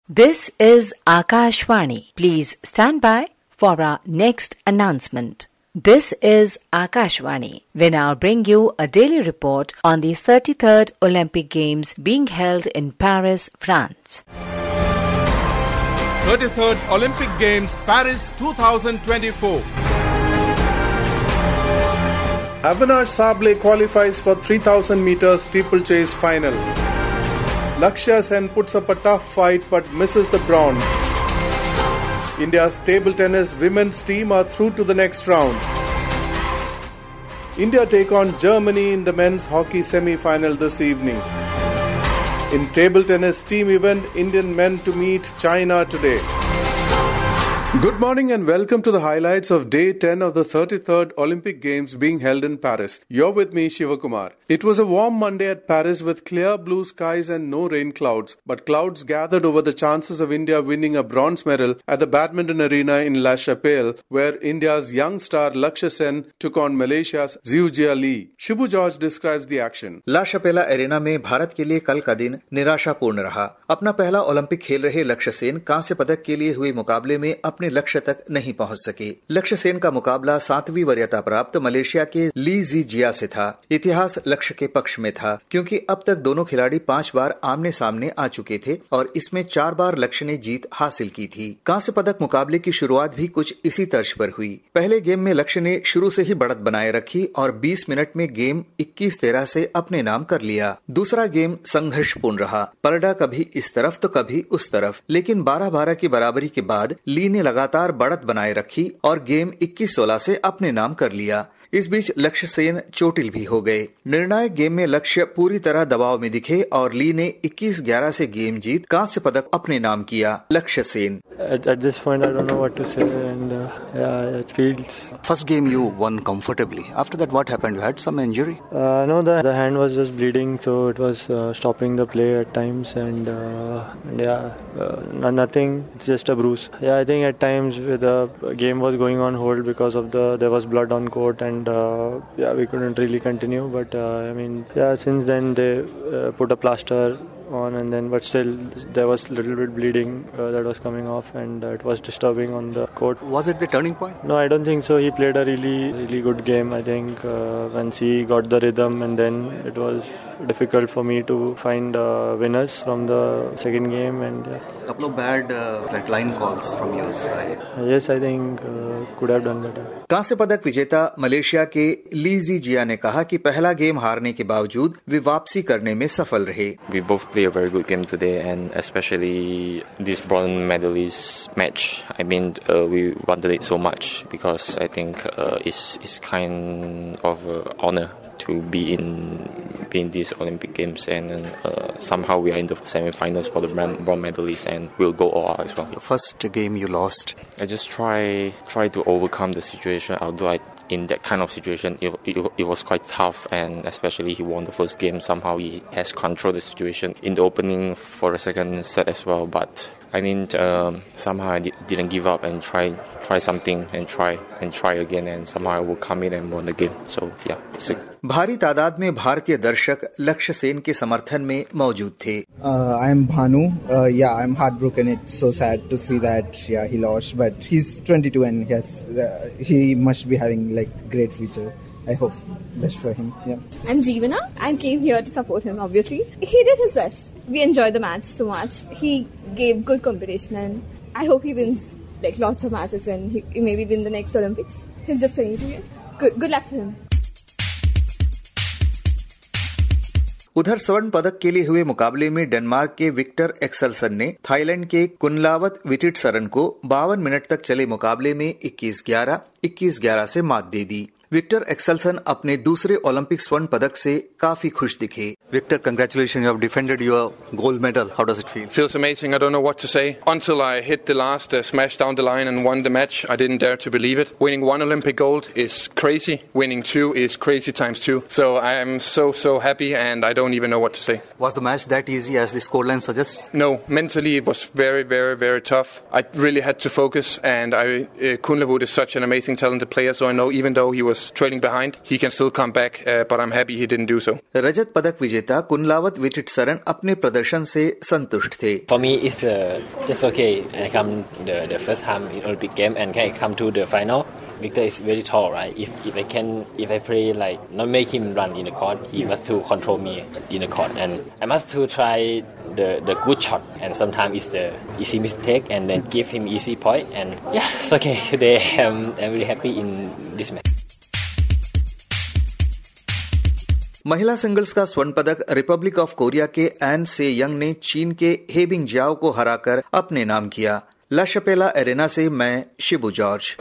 This is Akashvani. Please stand by for our next announcement. This is Akashvani. We now bring you a daily report on the 33rd Olympic Games being held in Paris, France. 33rd Olympic Games, Paris 2024. Avinash Sable qualifies for 3000 meter steeplechase final. Lakshya Sen puts up a tough fight but misses the bronze. India's table tennis women's team are through to the next round. India take on Germany in the men's hockey semi-final this evening. In table tennis team event, Indian men to meet China today. Good morning and welcome to the highlights of Day 10 of the 33rd Olympic Games being held in Paris. You're with me, Shivakumar. It was a warm Monday at Paris with clear blue skies and no rain clouds, but clouds gathered over the chances of India winning a bronze medal at the badminton arena in La Chapelle, where India's young star Lakshya Sen took on Malaysia's Zhujia Lee. Shibu George describes the action. La Chapelle arena में भारत के लिए कल का दिन निराशापूर्ण रहा। अपना पहला Olympic खेल रहे लक्ष्य सेन कांस्य पदक के लिए हुए मुकाबले में अपने लक्ष्य तक नहीं पहुंच सके। लक्ष्य सेन का मुकाबला 7वीं वरीयता प्राप्त मलेशिया के ली जिया से था। इतिहास लक्ष्य के पक्ष में था क्योंकि अब तक दोनों खिलाड़ी 5 बार आमने सामने आ चुके थे और इसमें 4 बार लक्ष्य ने जीत हासिल की थी। कांस्य पदक मुकाबले की शुरुआत भी कुछ इसी तर्ज पर हुई। पहले गेम में लक्ष्य ने शुरू से ही बढ़त बनाए रखी और 20 मिनट में गेम 21-13 से अपने नाम कर लिया। दूसरा गेम संघर्षपूर्ण रहा। पलड़ा कभी इस तरफ तो कभी उस तरफ, लेकिन 12-12 की बराबरी के बाद ली ने लगातार बढ़त बनाए रखी और गेम 21-16 से अपने नाम कर लिया। इस बीच लक्ष्य सेन चोटिल भी हो गए। निर्णायक गेम में लक्ष्य पूरी तरह दबाव में दिखे और ली ने 21-11 से गेम जीत कांस्य पदक अपने नाम किया। लक्ष्य Sen At this point, I don't know what to say, and it feels. First game you won comfortably. After that, what happened? You had some injury? No, the hand was just bleeding, so it was stopping the play at times, and nothing. It's just a bruise. Yeah, I think at times the game was going on hold because of there was blood on court, and we couldn't really continue. But since then they put a plaster on, and then but still there was a little bit bleeding that was coming off, and it was disturbing on the court. Was it the turning point? No, I don't think so. He played a really good game. I think once he got the rhythm, and then it was difficult for me to find winners from the second game, and couple of bad line calls from your side. Yes, I think could have done better. कांस्य पदक विजेता Malaysia के ली जिया ने कहा कि पहला game हारने के बावजूद वे वापसी करने में सफल रहे। We both played a very good game today, and especially this bronze medalist match. We wanted it so much because I think it's kind of honor to be in these Olympic Games, and somehow we are in the semi-finals for the bronze medalists, and we'll go all out as well. The first game you lost. I just try to overcome the situation. Although in that kind of situation, it was quite tough, and especially he won the first game. Somehow he has controlled the situation in the opening for the second set as well. But somehow I didn't give up and try something and try again, and somehow I will come in and won the game. So yeah, it's a भारी तादाद में भारतीय दर्शक लक्ष्य सेन के समर्थन में मौजूद थे। I am Bhanu. I'm heartbroken. It's so sad to see that he lost, but he's 22 and he must be having great future. I hope best for him. Yeah. I'm Jeevana. I came here to support him. Obviously, he did his best. We enjoyed the match so much. He gave good competition, and I hope he wins lots of matches and he maybe win the next Olympics. He's just 22 years. Good luck for him. उधर स्वर्ण पदक के लिए हुए मुकाबले में Denmark के Victor Axelsen ने थाईलैंड के कुनलावत विटिटसरन को 52 मिनट तक चले मुकाबले में 21-11, 21-11 से मात दे दी। विक्टर एक्सेल्सन अपने दूसरे ओलंपिक स्वर्ण पदक से काफी खुश दिखे। Victor, congratulations, you have defended your gold medal. How does it feel? Feels amazing. I don't know what to say. Until I hit the last smash down the line and won the match, I didn't dare to believe it. Winning 1 Olympic gold is crazy. Winning 2 is crazy times 2. So I am so happy, and I don't even know what to say. Was the match that easy as the scoreline suggests? No, mentally it was very tough. I really had to focus, and Kunlavud is such an amazing talented player, so I know even though he was was trailing behind, he can still come back, but I'm happy he didn't do so. रजत पदक विजेता कुनलावत विटिटसरन अपने प्रदर्शन से संतुष्ट थे। For me, it's just okay. I come the first time in Olympic game and I come to the final. Victor is very tall, right? If I play like not make him run in the court, he must to control me in the court, and I must to try the good shot. And sometimes it's the easy mistake, and then give him easy point. And yeah, it's okay. Today I'm really happy in this match. महिला singles का स्वर्ण पदक Republic of Korea के N से young ने चीन के हे Bingjiao को हराकर अपने नाम किया। ला शपेला एरेना से मैं Shibu George.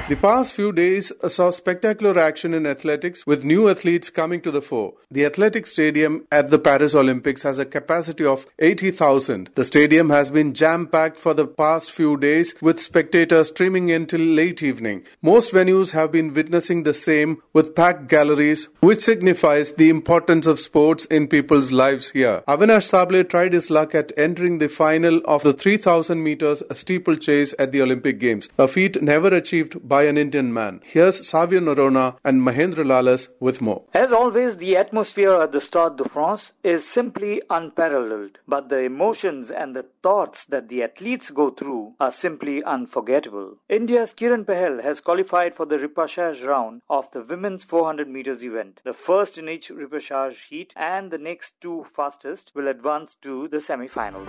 The past few days saw spectacular action in athletics with new athletes coming to the fore. The athletic stadium at the Paris Olympics has a capacity of 80,000. The stadium has been jam-packed for the past few days with spectators streaming in till late evening. Most venues have been witnessing the same with packed galleries, which signifies the importance of sports in people's lives here. Avinash Sable tried his luck at entering the final of the 3,000 meters steeplechase at the Olympic Games, a feat never achieved by an Indian man. Here's Savio Norona and Mahendra Lalas with more. As always, the atmosphere at the Stade de France is simply unparalleled. But the emotions and the thoughts that the athletes go through are simply unforgettable. India's Kiran Pahel has qualified for the repechage round of the women's 400 meters event. The first in each repechage heat and the next two fastest will advance to the semi-final.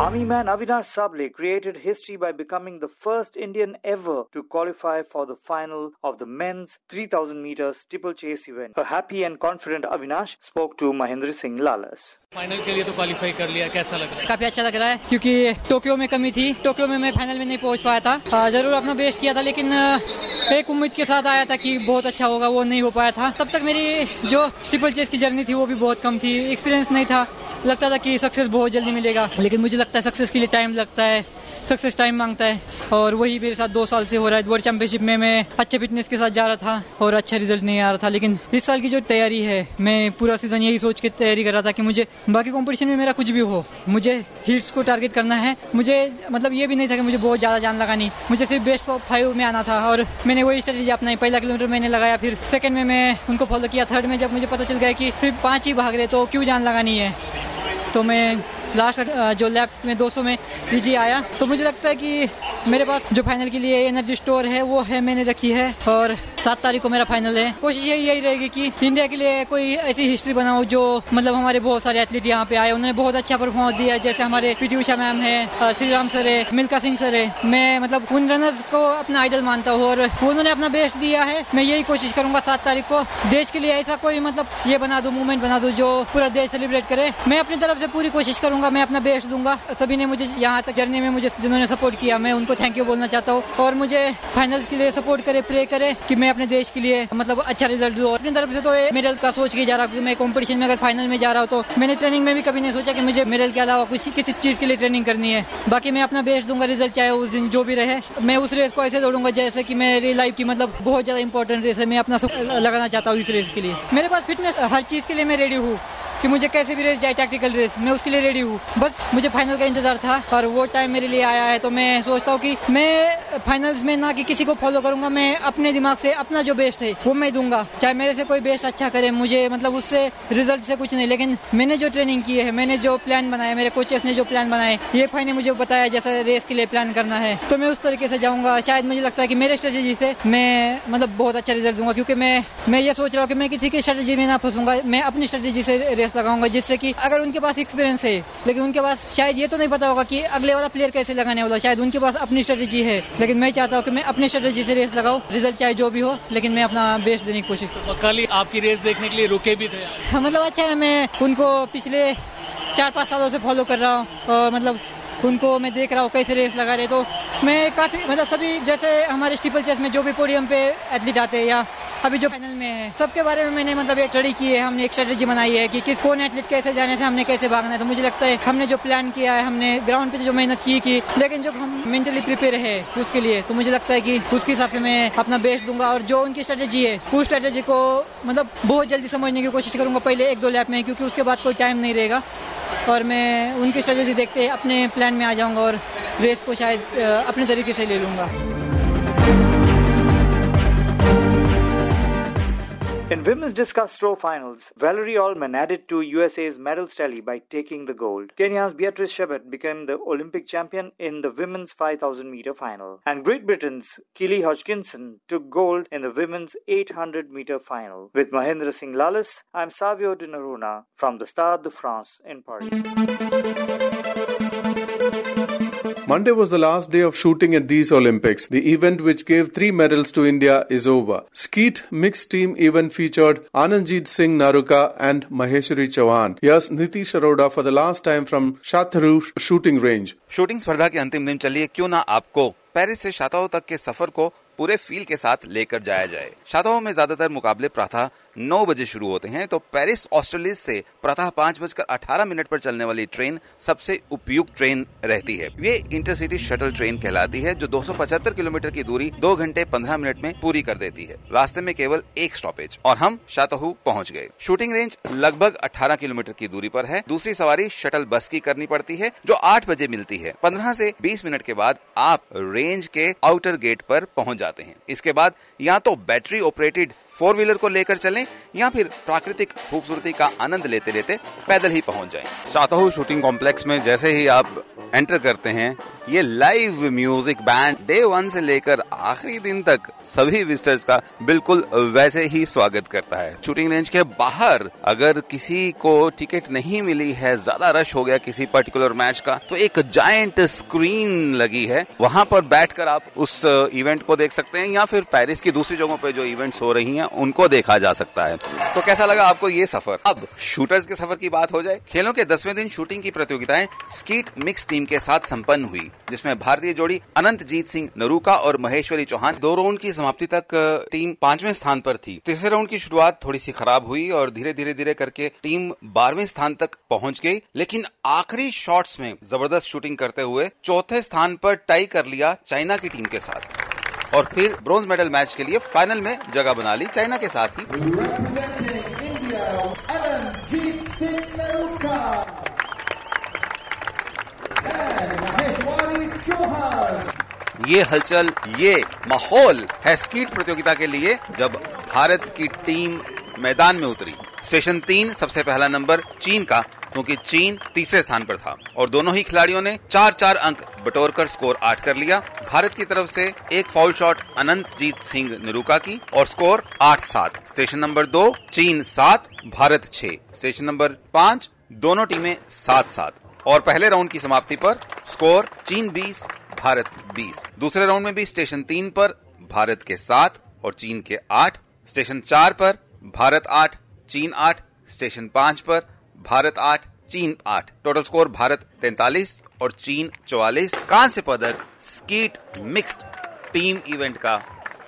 Army man Avinash Sable created history by becoming the first Indian ever to qualify for the final of the men's 3000 meters steeplechase event. A happy and confident Avinash spoke to Mahendra Singh Lalas. Final के लिए तो qualify कर लिया, कैसा लग रहा है? काफी अच्छा लग रहा है क्योंकि टोक्यो में कमी थी। टोक्यो में मैं फाइनल में नहीं पहुंच पाया था। जरूर अपना बेस्ट किया था, लेकिन एक उम्मीद के साथ आया था कि बहुत अच्छा होगा, वो नहीं हो पाया था। तब तक मेरी जो स्टीपल चेस की जर्नी थी वो भी बहुत कम थी, एक्सपीरियंस नहीं था। लगता था कि सक्सेस बहुत जल्दी मिलेगा, लेकिन मुझे लगता है सक्सेस के लिए टाइम लगता है, सक्सेस टाइम मांगता है, और वही मेरे साथ 2 साल से हो रहा है। वर्ल्ड चैंपियनशिप में मैं अच्छे फिटनेस के साथ जा रहा था और अच्छा रिजल्ट नहीं आ रहा था, लेकिन इस साल की जो तैयारी है, मैं पूरा सीजन यही सोच के तैयारी कर रहा था कि मुझे बाकी कंपटीशन में मेरा कुछ भी हो, मुझे हीट्स को टारगेट करना है। मुझे मतलब ये भी नहीं था कि मुझे बहुत ज़्यादा जान लगानी, मुझे सिर्फ बेस्ट 5 में आना था, और मैंने वही स्ट्रेटेजी अपनाई। पहला किलोमीटर मैंने लगाया, फिर सेकंड में मैं उनको फॉलो किया, थर्ड में जब मुझे पता चल गया कि सिर्फ 5 ही भाग रहे तो क्यों जान लगानी है, तो मैं लास्ट जो लैप में 200 में ईजी आया। तो मुझे लगता है कि मेरे पास जो फाइनल के लिए एनर्जी स्टोर है वो है, मैंने रखी है, और 7 तारीख को मेरा फाइनल है। कोशिश यही रहेगी कि इंडिया के लिए कोई ऐसी हिस्ट्री बनाओ जो मतलब हमारे बहुत सारे एथलीट यहाँ पे आए, उन्होंने बहुत अच्छा परफॉर्मेंस दिया, जैसे हमारे पीटी उषा मैम है, श्री राम सर है, मिल्खा सिंह सर है। मैं मतलब उन रनर्स को अपना आइडल मानता हूँ और उन्होंने अपना बेस्ट दिया है। मैं यही कोशिश करूंगा 7 तारीख को देश के लिए ऐसा कोई मतलब ये बना दूं, मूवमेंट बना दूं जो पूरा देश सेलिब्रेट करे। मैं अपनी तरफ से पूरी कोशिश करूंगा, मैं अपना बेस्ट दूंगा। सभी ने मुझे यहाँ तक जर्नी में मुझे जिन्होंने सपोर्ट किया, मैं उनको थैंक यू बोलना चाहता हूँ, और मुझे फाइनल्स के लिए सपोर्ट करे, प्रे करे कि मैं अपने देश के लिए मतलब अच्छा रिजल्ट दूं। अपनी तरफ से तो मेडल का सोच के जा रहा हूँ कि मैं कंपटीशन में अगर फाइनल में जा रहा हूँ तो मैंने ट्रेनिंग में भी कभी नहीं सोचा कि मुझे मेडल के अलावा किसी चीज के लिए ट्रेनिंग करनी है। बाकी मैं अपना बेस्ट दूंगा, रिजल्ट चाहे उस दिन जो भी रहे। मैं उस रेस को ऐसे दौड़ूंगा जैसे कि मेरी लाइफ की मतलब बहुत ज्यादा इंपॉर्टेंट रेस है, मैं अपना लगाना चाहता हूँ इस रेस के लिए। मेरे पास फिटनेस हर चीज के लिए मैं रेडी हूँ कि मुझे कैसे भी रेस जाए, टैक्टिकल रेस, मैं उसके लिए रेडी हूँ। बस मुझे फाइनल का इंतजार था और वो टाइम मेरे लिए आया है, तो मैं सोचता हूँ कि मैं फाइनल्स में ना कि किसी को फॉलो करूंगा, मैं अपने दिमाग से अपना जो बेस्ट है वो मैं दूंगा। चाहे मेरे से कोई बेस्ट अच्छा करे, मुझे मतलब उससे रिजल्ट से कुछ नहीं, लेकिन मैंने जो ट्रेनिंग की है, मैंने जो प्लान बनाया, मेरे कोचेस ने जो प्लान बनाए, ये भाई ने मुझे बताया जैसा रेस के लिए प्लान करना है, तो मैं उस तरीके से जाऊंगा। शायद मुझे लगता है कि मेरे स्ट्रेटेजी से मैं मतलब बहुत अच्छा रिजल्ट दूंगा, क्योंकि मैं ये सोच रहा हूँ कि मैं किसी की स्ट्रेटेजी में ना फंसूंगा, मैं अपनी स्ट्रेटेजी से रेस लगाऊंगा, जिससे कि अगर उनके पास एक्सपीरियंस है, लेकिन उनके पास शायद ये तो नहीं पता होगा कि अगले वाला प्लेयर कैसे लगाने वाला, शायद उनके पास अपनी स्ट्रेटेजी है, लेकिन मैं चाहता हूँ कि मैं अपनी स्ट्रेटेजी से रेस लगाऊं, रिजल्ट चाहे जो भी हो, लेकिन मैं अपना बेस्ट देने की कोशिश करूँ। कल ही आपकी रेस देखने के लिए रुके भी थे? मतलब अच्छा है, मैं उनको पिछले 4-5 सालों से फॉलो कर रहा हूँ और मतलब उनको मैं देख रहा हूँ कैसे रेस लगा रहे, तो मैं काफ़ी मतलब सभी जैसे हमारे स्टीपल चेस में जो भी पोडियम पे एथलीट आते हैं या अभी जो फाइनल में है सबके बारे में मैंने मतलब एक स्टडी की है, हमने एक स्ट्रेटेजी बनाई है कि किस कौन एथलीट कैसे जाने से हमने कैसे भागना है। तो मुझे लगता है हमने जो प्लान किया है, हमने ग्राउंड पे जो मेहनत की, लेकिन जो हम मेंटली प्रिपेयर है उसके लिए, तो मुझे लगता है कि उसके हिसाब से मैं अपना बेस्ट दूंगा और जो उनकी स्ट्रेटेजी है उस स्ट्रेटेजी को मतलब बहुत जल्दी समझने की कोशिश करूंगा पहले 1-2 लैप में, क्योंकि उसके बाद कोई टाइम नहीं रहेगा और मैं उनकी स्ट्रेटेजी देखते अपने प्लान में आ जाऊंगा और रेस को शायद अपने तरीके से ले लूंगा। In women's discus throw finals, Valerie Allman added to USA's medal tally by taking the gold. Kenya's Beatrice Chebet became the Olympic champion in the women's 5,000 meter final. And Great Britain's Keely Hodgkinson took gold in the women's 800 meter final. With Mahendra Singh Lalas, I'm Savio de Narona from the Stade de France in Paris. Monday was the last day of shooting at these Olympics. The event, which gave 3 medals to India, is over. Skeet mixed team event featured Anandjeet Singh Naruka and Maheshwari Chauhan. Here's Nitish Arora for the last time from Chateauroux shooting range. Shooting स्पर्धा के अंतिम दिन चलिए क्यों ना आपको Paris से शाताओ तक के सफर को पूरे फील के साथ लेकर जाया जाए। शाताओ में ज्यादातर मुकाबले प्रातः 9 बजे शुरू होते हैं, तो पेरिस ऑस्ट्रेलिया से प्रातः 5:18 पर चलने वाली ट्रेन सबसे उपयुक्त ट्रेन रहती है। ये इंटरसिटी शटल ट्रेन कहलाती है, जो 275 किलोमीटर की दूरी 2 घंटे 15 मिनट में पूरी कर देती है। रास्ते में केवल एक स्टॉपेज और हम शाताहू पहुंच गए। शूटिंग रेंज लगभग 18 किलोमीटर की दूरी पर है। दूसरी सवारी शटल बस की करनी पड़ती है, जो 8 बजे मिलती है। 15 से 20 मिनट के बाद आप रेंज के आउटर गेट पर पहुंच जाते हैं। इसके बाद या तो बैटरी ऑपरेटेड 4 व्हीलर को लेकर चलें या फिर प्राकृतिक खूबसूरती का आनंद लेते लेते पैदल ही पहुंच जाएं। शाताहू शूटिंग कॉम्प्लेक्स में जैसे ही आप एंटर करते हैं, ये लाइव म्यूजिक बैंड डे 1 से लेकर आखिरी दिन तक सभी विजिटर्स का बिल्कुल वैसे ही स्वागत करता है। शूटिंग रेंज के बाहर अगर किसी को टिकट नहीं मिली है, ज्यादा रश हो गया किसी पर्टिकुलर मैच का, तो एक जायंट स्क्रीन लगी है, वहां पर बैठकर आप उस इवेंट को देख सकते हैं या फिर पेरिस की दूसरी जगहों पे जो इवेंट्स हो रही हैं उनको देखा जा सकता है। तो कैसा लगा आपको ये सफर? अब शूटर्स के सफर की बात हो जाए। खेलों के 10वें दिन शूटिंग की प्रतियोगिताएं स्कीट मिक्स टीम के साथ संपन्न हुई, जिसमें भारतीय जोड़ी अनंतजीत सिंह नरूका और महेश्वरी चौहान 2 राउंड की समाप्ति तक टीम 5वें स्थान पर थी। तीसरे राउंड की शुरुआत थोड़ी सी खराब हुई और धीरे करके टीम 12वें स्थान तक पहुंच गई, लेकिन आखिरी शॉट्स में जबरदस्त शूटिंग करते हुए 4थे स्थान पर टाई कर लिया चाइना की टीम के साथ और फिर ब्रोंज मेडल मैच के लिए फाइनल में जगह बना ली चाइना के साथ ही। ये हलचल, ये माहौल है स्कीट प्रतियोगिता के लिए जब भारत की टीम मैदान में उतरी। स्टेशन 3 सबसे पहला नंबर चीन का, क्योंकि चीन तीसरे स्थान पर था और दोनों ही खिलाड़ियों ने 4-4 अंक बटोरकर स्कोर 8 कर लिया। भारत की तरफ से एक फाउल शॉट अनंतजीत सिंह निरूका की और स्कोर 8-7। स्टेशन नंबर 2 चीन 7 भारत 6। स्टेशन नंबर 5 दोनों टीमें 7-7 और पहले राउंड की समाप्ति पर स्कोर चीन 20 भारत 20। दूसरे राउंड में भी स्टेशन 3 पर भारत के 7 और चीन के 8, स्टेशन 4 पर भारत 8 चीन 8, स्टेशन 5 पर भारत 8 चीन 8। टोटल स्कोर भारत 43 और चीन 44। कांस्य पदक स्कीट मिक्स्ड टीम इवेंट का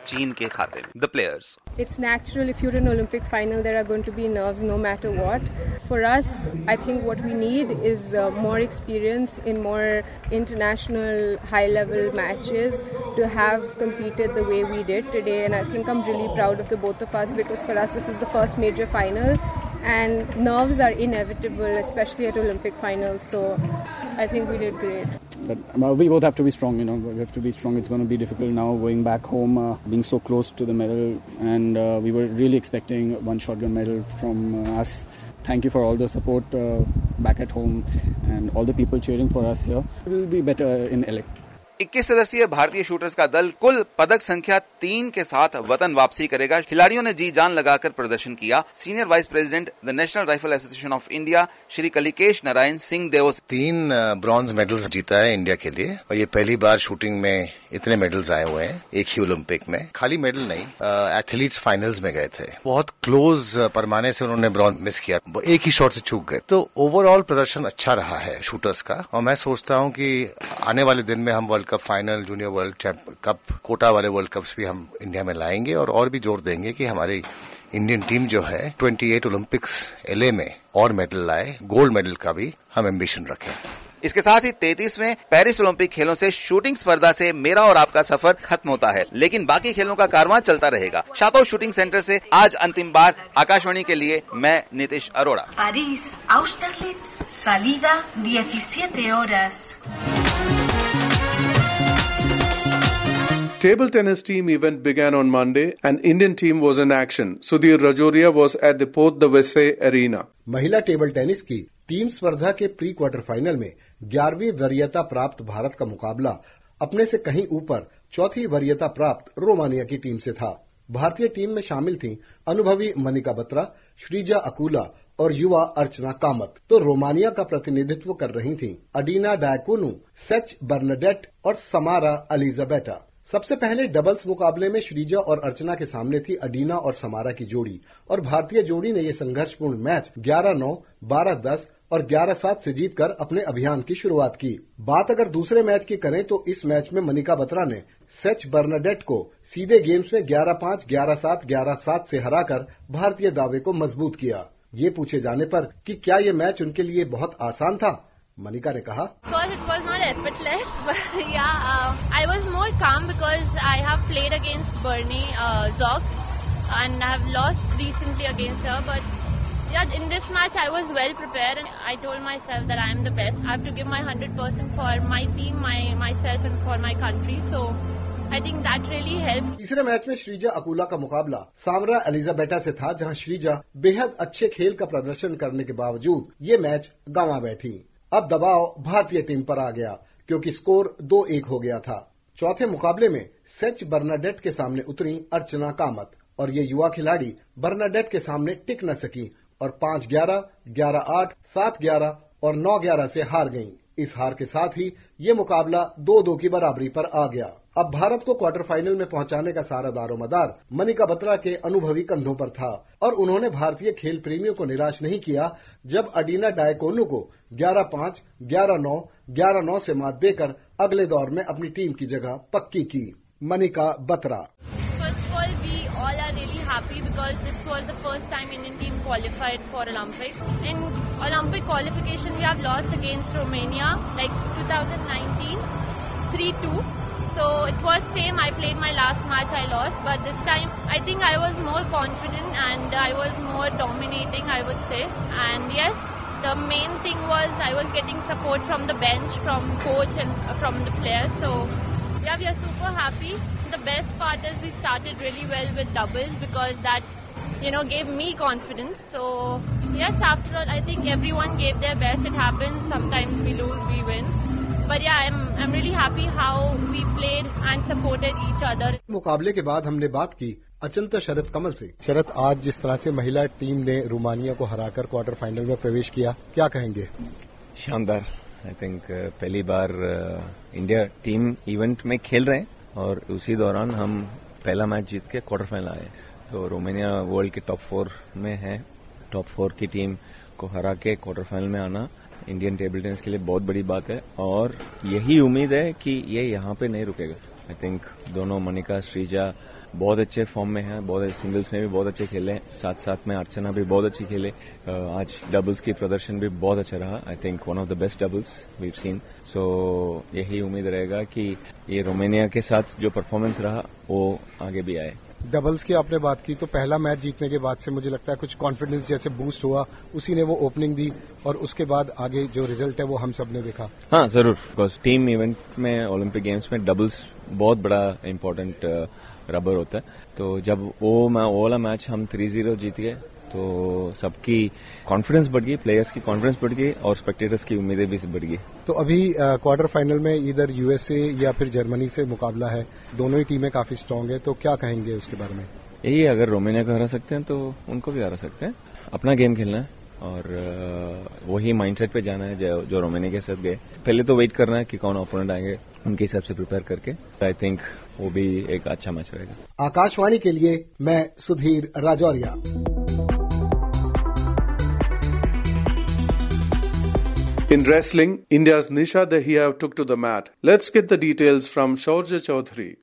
चीन के खाते में। The players. It's natural if you're in an Olympic final, there are going to be nerves no matter what. For us, I think what we need is more experience in more international high-level matches to have competed the way we did today. And I think I'm really proud of the both of us because for us, this is the first major final. And nerves are inevitable, especially at Olympic finals. So I think we did great. But we both have to be strong, we have to be strong. It's going to be difficult now going back home, being so close to the medal, and we were really expecting one shotgun medal from us. Thank you for all the support back at home and all the people cheering for us here. We'll be better in LA. 21 सदस्यीय भारतीय shooters का दल कुल पदक संख्या 3 के साथ वतन वापसी करेगा। खिलाड़ियों ने जी जान लगाकर प्रदर्शन किया। Senior vice president the National Rifle Association of India Shri Kalikesh Narayan Singh Deo 3 bronze medals जीता है इंडिया के लिए और ये पहली बार शूटिंग में इतने मेडल्स आए हुए हैं एक ही ओलंपिक में। खाली मेडल नहीं, एथलीट्स फाइनल्स में गए थे, बहुत क्लोज पैमाने से उन्होंने ब्रॉन्ज मिस किया, एक ही शॉट से चूक गए। तो ओवरऑल प्रदर्शन अच्छा रहा है शूटर्स का, और मैं सोचता हूं कि आने वाले दिन में हम world cup final, junior world cup, quota वाले वर्ल्ड कप्स भी हम इंडिया में लाएंगे, और भी जोर देंगे कि हमारी इंडियन टीम जो है 28 ओलंपिक्स LA में और मेडल लाए, गोल्ड मेडल का भी हम एम्बिशन रखें। इसके साथ ही 33वें पेरिस ओलंपिक खेलों से शूटिंग स्पर्धा से मेरा और आपका सफर खत्म होता है, लेकिन बाकी खेलों का कारवां चलता रहेगा। शातोव शूटिंग सेंटर से आज अंतिम बार आकाशवाणी के लिए मैं Nitish Arora. París, Austerlitz, salida 17 horas. Table tennis team event began on Monday and Indian team was in action. Sudhir Rajoria was at the Port de Vese Arena. महिला टेबल टेनिस की टीम स्पर्धा के प्री क्वार्टर फाइनल में 11वीं वरीयता प्राप्त भारत का मुकाबला अपने से कहीं ऊपर चौथी वरीयता प्राप्त रोमानिया की टीम से था। भारतीय टीम में शामिल थीं अनुभवी मनिका बत्रा, श्रीजा अकूला और युवा अर्चना कामत। तो रोमानिया का प्रतिनिधित्व कर रही थीं अडीना डायकोनू, सेच बर्नाडेट और समारा एलिजाबेटा। सबसे पहले डबल्स मुकाबले में श्रीजा और अर्चना के सामने थी अडीना और समारा की जोड़ी, और भारतीय जोड़ी ने ये संघर्षपूर्ण मैच 11-9, 12-10 और 11-7 से जीतकर अपने अभियान की शुरुआत की। बात अगर दूसरे मैच की करें तो इस मैच में मनिका बत्रा ने सेच बर्नाडेट को सीधे गेम्स में 11-5, 11-7, 11-7 से हराकर भारतीय दावे को मजबूत किया। ये पूछे जाने पर कि क्या ये मैच उनके लिए बहुत आसान था, मनिका ने कहा, It was not effortless, but I was more calm because I have played against Bernie Zog and I have lost recently against her. But in this match I was well prepared and I told myself that I am the best. I have to give my 100% for my team, myself and for my country. So I think that really helped. तीसरे match में श्रीजा अकूला का मुकाबला सामरा एलिजाबेटा से था, जहां श्रीजा बेहद अच्छे खेल का प्रदर्शन करने के बावजूद ये मैच गंवा बैठी। अब दबाव भारतीय टीम पर आ गया क्योंकि स्कोर 2-1 हो गया था। चौथे मुकाबले में सेच बर्नाडेट के सामने उतरी अर्चना कामत और ये युवा खिलाड़ी बर्नाडेट के सामने टिक न सकी और 5-11, 11-8, 7-11 और 9-11 से हार गईं। इस हार के साथ ही ये मुकाबला 2-2 की बराबरी पर आ गया। अब भारत को क्वार्टर फाइनल में पहुंचाने का सारा दारोमदार मनिका बत्रा के अनुभवी कंधों पर था और उन्होंने भारतीय खेल प्रेमियों को निराश नहीं किया जब अडीना डायकोनू को 11-5, 11-9, 11-9 से मात देकर अगले दौर में अपनी टीम की जगह पक्की की। Manika Batra, all are really happy because this was the first time Indian team qualified for Olympics. In Olympic qualification, we have lost against Romania, like 2019, 3-2. So it was same. I played my last match, I lost, but this time I think I was more confident and I was more dominating, I would say. And yes, the main thing was I was getting support from the bench, from coach and from the players. So yeah, we are super happy. The best part is we started really well with doubles because that, gave me confidence. So yes, after all, I think everyone gave their best. It happens. Sometimes we lose, we win. But yeah, I'm really happy how we played and supported each other. मुकाबले के बाद हमने बात की अचंता शरद कमल से। शरद, आज जिस तरह से महिला टीम ने रोमानिया को हराकर क्वार्टर फाइनल में प्रवेश किया, क्या कहेंगे? शानदार। आई थिंक पहली बार इंडिया टीम इवेंट में खेल रहे हैं और उसी दौरान हम पहला मैच जीत के क्वार्टर फाइनल आए। तो रोमानिया वर्ल्ड के टॉप 4 में है। टॉप 4 की टीम को हरा के क्वार्टर फाइनल में आना इंडियन टेबल टेनिस के लिए बहुत बड़ी बात है और यही उम्मीद है कि ये यहाँ पे नहीं रुकेगा। आई थिंक दोनों मनिका, श्रीजा बहुत अच्छे फॉर्म में हैं, बहुत सिंगल्स में भी बहुत अच्छे खेले, साथ साथ में अर्चना भी बहुत अच्छी खेले। आज डबल्स की प्रदर्शन भी बहुत अच्छा रहा। I think one of the best doubles we have seen. So यही उम्मीद रहेगा कि ये रोमानिया के साथ जो परफॉर्मेंस रहा वो आगे भी आए। डबल्स की आपने बात की तो पहला मैच जीतने के बाद से मुझे लगता है कुछ कॉन्फिडेंस जैसे बूस्ट हुआ, उसी ने वो ओपनिंग दी और उसके बाद आगे जो रिजल्ट है वो हम सब ने देखा। हाँ जरूर, बिकॉज टीम इवेंट में ओलंपिक गेम्स में डबल्स बहुत बड़ा इम्पोर्टेंट रबर होता है। तो जब वो वाला मैच हम 3-0 जीत गए तो सबकी कॉन्फिडेंस बढ़ गई, प्लेयर्स की कॉन्फिडेंस बढ़ गई और स्पेक्टेटर्स की उम्मीदें भी बढ़ गई। तो अभी क्वार्टर फाइनल में इधर यूएसए या फिर जर्मनी से मुकाबला है, दोनों ही टीमें काफी स्ट्रांग है, तो क्या कहेंगे उसके बारे में? यही, अगर रोमानिया को हरा सकते हैं तो उनको भी हरा सकते हैं। अपना गेम खेलना है और वही माइंडसेट पे जाना है जो रोमानिया के साथ गए। पहले तो वेट करना है कि कौन ओपोनेंट आएंगे, उनके हिसाब से प्रिपेयर करके आई थिंक वो भी एक अच्छा मैच रहेगा। आकाशवाणी के लिए मैं Sudhir Rajauria. In wrestling, India's Nisha Dahiya took to the mat. Let's get the details from Shaurya Chaudhary.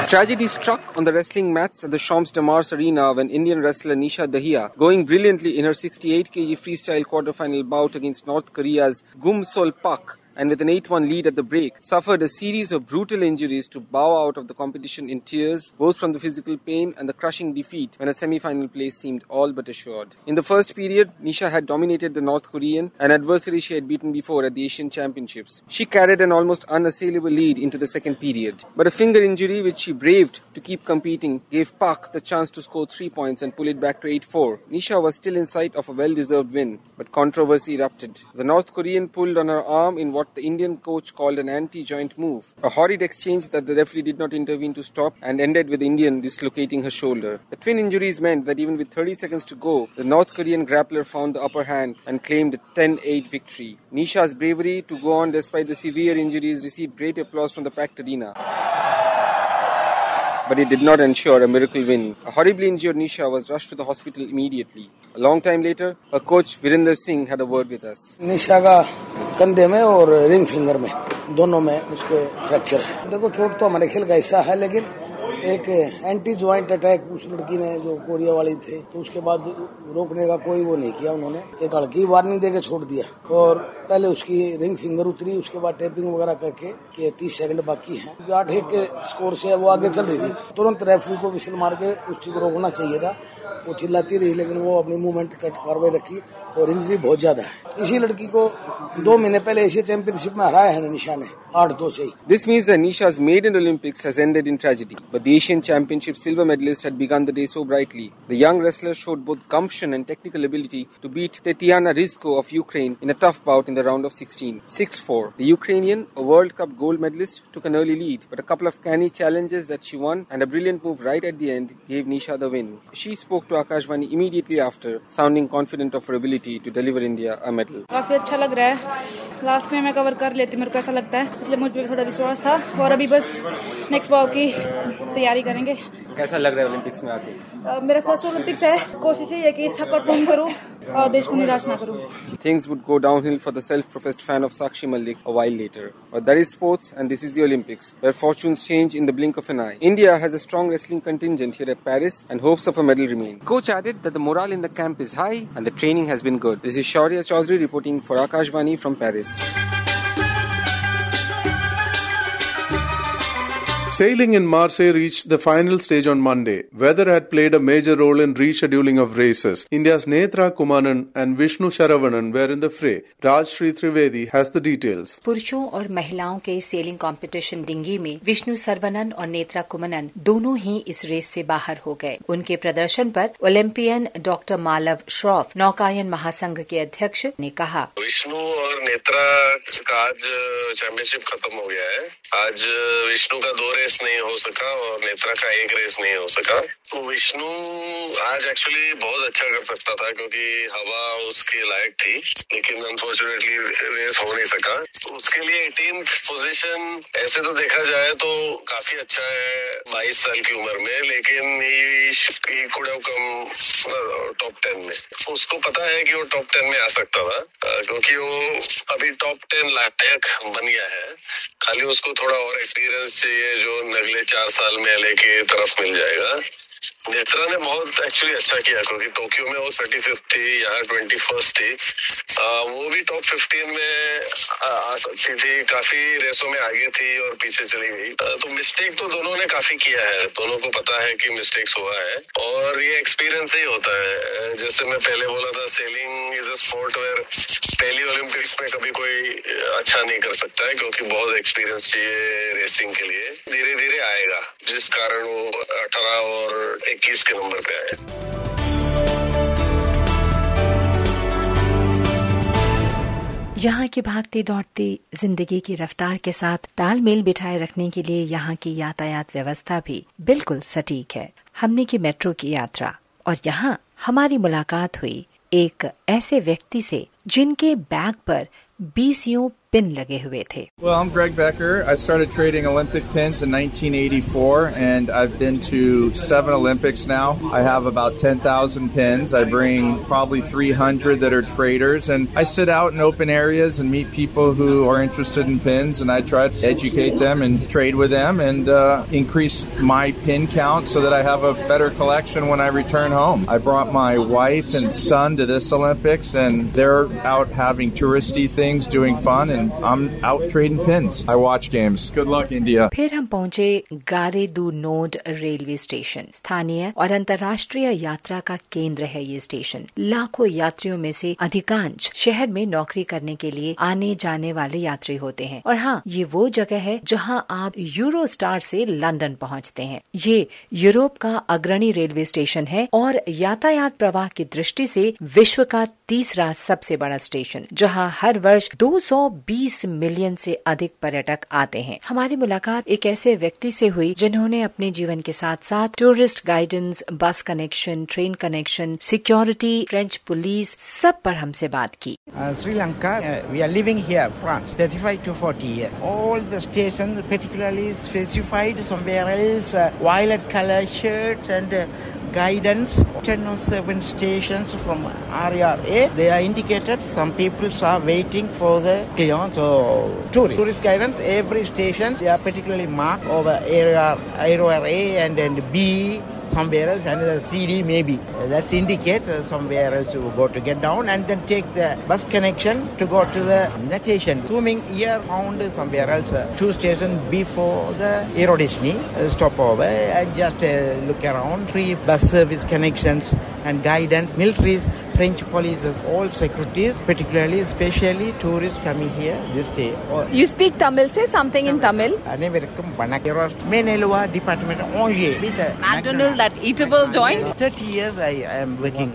Tragedy struck on the wrestling mats at the Shams de Mars Arena when Indian wrestler Nisha Dahiya, going brilliantly in her 68 kg freestyle quarterfinal bout against North Korea's Gumsol Pak, and with an 8-1 lead at the break, suffered a series of brutal injuries to bow out of the competition in tears, both from the physical pain and the crushing defeat when a semi-final place seemed all but assured. In the first period, Nisha had dominated the North Korean, an adversary she had beaten before at the Asian Championships. She carried an almost unassailable lead into the second period. But a finger injury which she braved to keep competing gave Pak the chance to score 3 points and pull it back to 8-4. Nisha was still in sight of a well-deserved win, but controversy erupted. The North Korean pulled on her arm in what the Indian coach called an anti-joint move. A horrid exchange that the referee did not intervene to stop and ended with the Indian dislocating her shoulder. The twin injuries meant that even with 30 seconds to go, the North Korean grappler found the upper hand and claimed a 10-8 victory. Nisha's bravery to go on despite the severe injuries received great applause from the packed arena. But it did not ensure a miracle win. A horribly injured Nisha was rushed to the hospital immediately. A long time later, her coach Virender Singh had a word with us. निशा का कंधे में और ring finger में दोनों में उसके fracture है। देखो चोट तो हमारे खेल का हिस्सा है, लेकिन एक एंटी ज्वाइंट अटैक उस लड़की ने जो कोरिया वाली थे, तो उसके बाद रोकने का कोई वो नहीं किया उन्होंने, एक हल्की वार्निंग देके छोड़ दिया और पहले उसकी रिंग फिंगर उतरी, उसके बाद टेपिंग वगैरह करके कि 30 सेकंड बाकी है, 8-1 के स्कोर से वो आगे चल रही थी। तुरंत रेफरी को विसल मार के उसकी को रोकना चाहिए था, वो चिल्लाती रही लेकिन वो अपनी मूवमेंट कट कार्रवाई रखी और इंजरी बहुत ज्यादा है। इसी लड़की को 2 महीने पहले एशिया चैंपियनशिप में हराया है निशा ने 8-2 से। This means that Nisha's maiden Olympics has ended in tragedy, but the Asian Championship silver medalist had begun the day so brightly. The young wrestler showed both gumption and technical ability to beat Tetiana Rizko of Ukraine in a tough bout in the round of 16, 6-4. The Ukrainian, a World Cup gold medalist, took an early lead, but a couple of canny challenges that she won and a brilliant move right at the end gave Nisha the win. She spoke to Akashvani immediately after, sounding confident of her ability to deliver India a medal. काफी अच्छा लग रहा है, last में मैं cover कर लेती हूँ, मेरे को ऐसा लगता है, इसलिए मुझ पे थोड़ा विश्वास था और अभी बस नेक्स्ट बार की तैयारी करेंगे। कैसा लग रहा है ओलंपिक्स में आके? मेरा फर्स्ट ओलंपिक्स है, कोशिश है कि अच्छा परफॉर्म करूँ और देश को निराश ना करूँ। Things would go downhill for the self-professed fan of Sakshi Malik a while later. But that is sports and this is the Olympics, where fortunes change in the blink of an eye. India has a strong wrestling contingent here at Paris and hopes of a medal remain. Coach added that the morale in the camp is high and the training has been good. This is Shaurya Chaudhary reporting for Akashvani from Paris. Sailing in Marseille reached the final stage on Monday. Weather had played a major role in rescheduling of races. India's Netra Kumaran and Vishnu Sharavanan were in the fray. Rajshri Trivedi has the details. पुरुषों और महिलाओं के selling competition dinghy में विष्णु सरवनन और नेत्रा कुमनन दोनों ही इस race से बाहर हो गए। उनके प्रदर्शन पर ओलंपियन डॉक्टर मालव श्रॉफ, नौकायन महासंघ के अध्यक्ष, ने कहा, विष्णु और नेत्रा का आज चैंपियनशिप खत्म हो गया है। आज विष्णु का 2 रेस नहीं हो सका और नेत्रा का 1 रेस नहीं हो सका। तो विष्णु आज एक्चुअली बहुत अच्छा कर सकता था क्योंकि हवा उसके लायक थी, लेकिन अनफॉर्चुनेटली रेस हो नहीं सका। तो उसके लिए 18th पोजीशन ऐसे तो देखा जाए तो काफी अच्छा है 22 साल की उम्र में, लेकिन he could have come top 10 में। उसको पता है कि वो टॉप 10 में आ सकता था क्योंकि वो अभी टॉप 10 लायक बन गया है। खाली उसको थोड़ा और एक्सपीरियंस चाहिए जो अगले 4 साल में एलए की तरफ मिल जाएगा। नेत्रा ने बहुत एक्चुअली अच्छा किया क्योंकि टोक्यो में वो 35th थी, यहाँ 21st थी। वो भी टॉप 15 में आ सकती थी, काफी रेसों में आगे थी और पीछे चली गई। तो मिस्टेक तो दोनों ने काफी किया है, दोनों को पता है कि मिस्टेक्स हुआ है और ये एक्सपीरियंस ही होता है। जैसे मैं पहले बोला था, sailing is a sport where पहली ओलंपिक्स में कभी कोई अच्छा नहीं कर सकता है क्योंकि बहुत एक्सपीरियंस चाहिए रेसिंग के लिए। धीरे धीरे आएगा, जिस कारण वो 18 और 21 के नंबर पे आए। यहाँ की भागती दौड़ती जिंदगी की रफ्तार के साथ तालमेल बिठाए रखने के लिए यहाँ की यातायात व्यवस्था भी बिल्कुल सटीक है। हमने की मेट्रो की यात्रा और यहाँ हमारी मुलाकात हुई एक ऐसे व्यक्ति से जिनके बैग पर 20 पिन लगे हुए थे। Well, I'm Greg Becker. I started trading Olympic pins in 1984 and I've been to 7 Olympics now. I have about 10,000 pins. I bring probably 300 that are traders and I sit out in open areas and meet people who are interested in pins and I try to educate them and trade with them and increase my pin count so that I have a better collection when I return home. I brought my wife and son to this Olympics and they're out having touristy things, doing fun and I'm out trading pins. I watch games. Good luck, India. फिर हम पहुंचे गारे दू node railway station. स्थानीय और अंतर्राष्ट्रीय यात्रा का केंद्र है ये स्टेशन। लाखों यात्रियों में से अधिकांश शहर में नौकरी करने के लिए आने जाने वाले यात्री होते हैं और हाँ, ये वो जगह है जहां आप यूरोस्टार से लंदन पहुंचते हैं। ये यूरोप का अग्रणी रेलवे स्टेशन है और यातायात प्रवाह की दृष्टि से विश्व का तीसरा सबसे बड़ा स्टेशन, जहां हर वर्ष 220 मिलियन से अधिक पर्यटक आते हैं। हमारी मुलाकात एक ऐसे व्यक्ति से हुई जिन्होंने अपने जीवन के साथ साथ टूरिस्ट गाइडेंस, बस connection, train connection, security, French police, सब पर हमसे बात की। Sri Lanka, we are living here, France, 35 to 40 years. All the stations particularly specified somewhere else, violet color shirts and guidance. 10 or 7 stations from RRA, they are indicated. Some people are waiting for the clients or tourist guidance. Every station, they are particularly marked over area A and B. Somewhere else, another CD maybe. That's indicate somewhere else to go to get down and then take the bus connection to go to the next station. Swimming here found somewhere else 2 stations before the Aerodisney stopover and just look around. 3 bus service connections and guidance, militaries, French police, all securities, particularly, especially tourists coming here this day. You speak Tamil, say something in Tamil. Anevarikkum Vanakkam. Menelua Department of Angers. McDonald's, that eatable joint. 30 years I am working.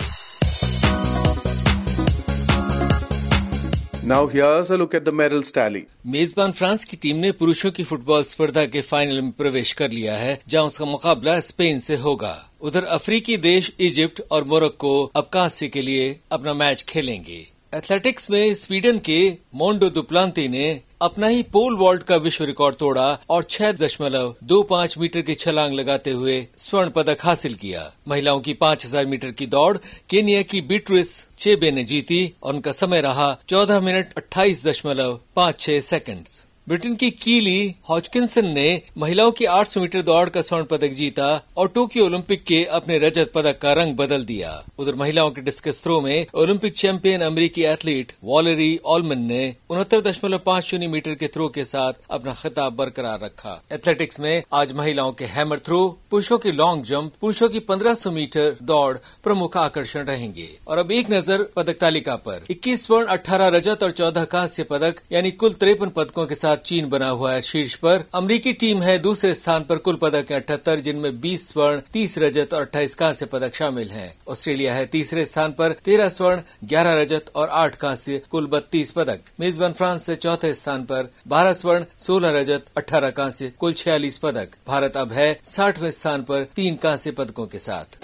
Now here's a look at the medals tally. मेजबान France की team ने पुरुषों की football स्पर्धा के final में प्रवेश कर लिया है, जहां उसका मुकाबला स्पेन से होगा। उधर अफ्रीकी देश इजिप्ट और मोरक्को अब कांस्य के लिए अपना मैच खेलेंगे। एथलेटिक्स में स्वीडन के मोंडो दुप्लांती ने अपना ही पोल वॉल्ट का विश्व रिकॉर्ड तोड़ा और 6.25 मीटर की छलांग लगाते हुए स्वर्ण पदक हासिल किया। महिलाओं की 5000 मीटर की दौड़ केनिया की बीट्रिस चेबे ने जीती और उनका समय रहा 14 मिनट 28.56 सेकंड्स। ब्रिटेन की कीली हॉजकिंसन ने महिलाओं की 800 मीटर दौड़ का स्वर्ण पदक जीता और टोक्यो ओलंपिक के अपने रजत पदक का रंग बदल दिया। उधर महिलाओं के डिस्कस थ्रो में ओलंपिक चैंपियन अमेरिकी एथलीट वॉलेरी ऑलमन ने 69.50 मीटर के थ्रो के साथ अपना खिताब बरकरार रखा। एथलेटिक्स में आज महिलाओं के हैमर थ्रो, पुरुषों की लॉन्ग जंप, पुरुषों की 1500 मीटर दौड़ प्रमुख आकर्षण रहेंगे। और अब एक नजर पदक तालिका पर। 21 स्वर्ण, 18 रजत और 14 कांस्य पदक यानी कुल 53 पदकों के साथ चीन बना हुआ है शीर्ष पर। अमेरिकी टीम है दूसरे स्थान पर, कुल पदक 78, जिनमें 20 स्वर्ण, 30 रजत और 28 कांस्य पदक शामिल हैं। ऑस्ट्रेलिया है तीसरे स्थान पर, 13 स्वर्ण, 11 रजत और 8 कांस्य, कुल 32 पदक। मेजबान फ्रांस से चौथे स्थान पर 12 स्वर्ण, 16 रजत, 18 कांस्य, कुल 46 पदक। भारत अब है 60वें स्थान पर 3 कांस्य पदकों के साथ।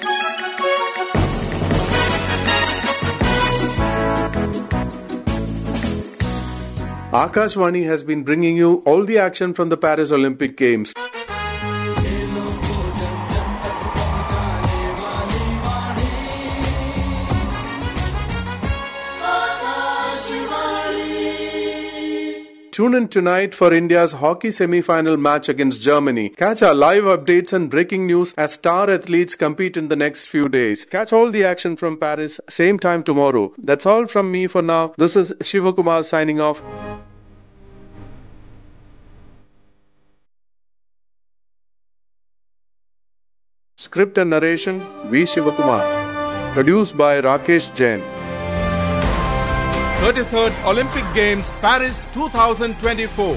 Akashvani has been bringing you all the action from the Paris Olympic Games. Tune in tonight for India's hockey semi-final match against Germany. Catch our live updates and breaking news as star athletes compete in the next few days. Catch all the action from Paris, same time tomorrow. That's all from me for now. This is Shivakumar signing off. Script and narration, V. Shivakumar. Produced by Rakesh Jain. 33rd Olympic Games, Paris 2024.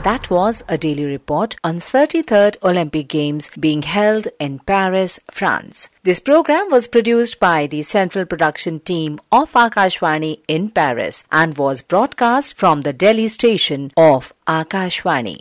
That was a daily report on 33rd Olympic Games being held in Paris, France. This program was produced by the Central Production Team of Akashvani in Paris and was broadcast from the Delhi station of Akashvani.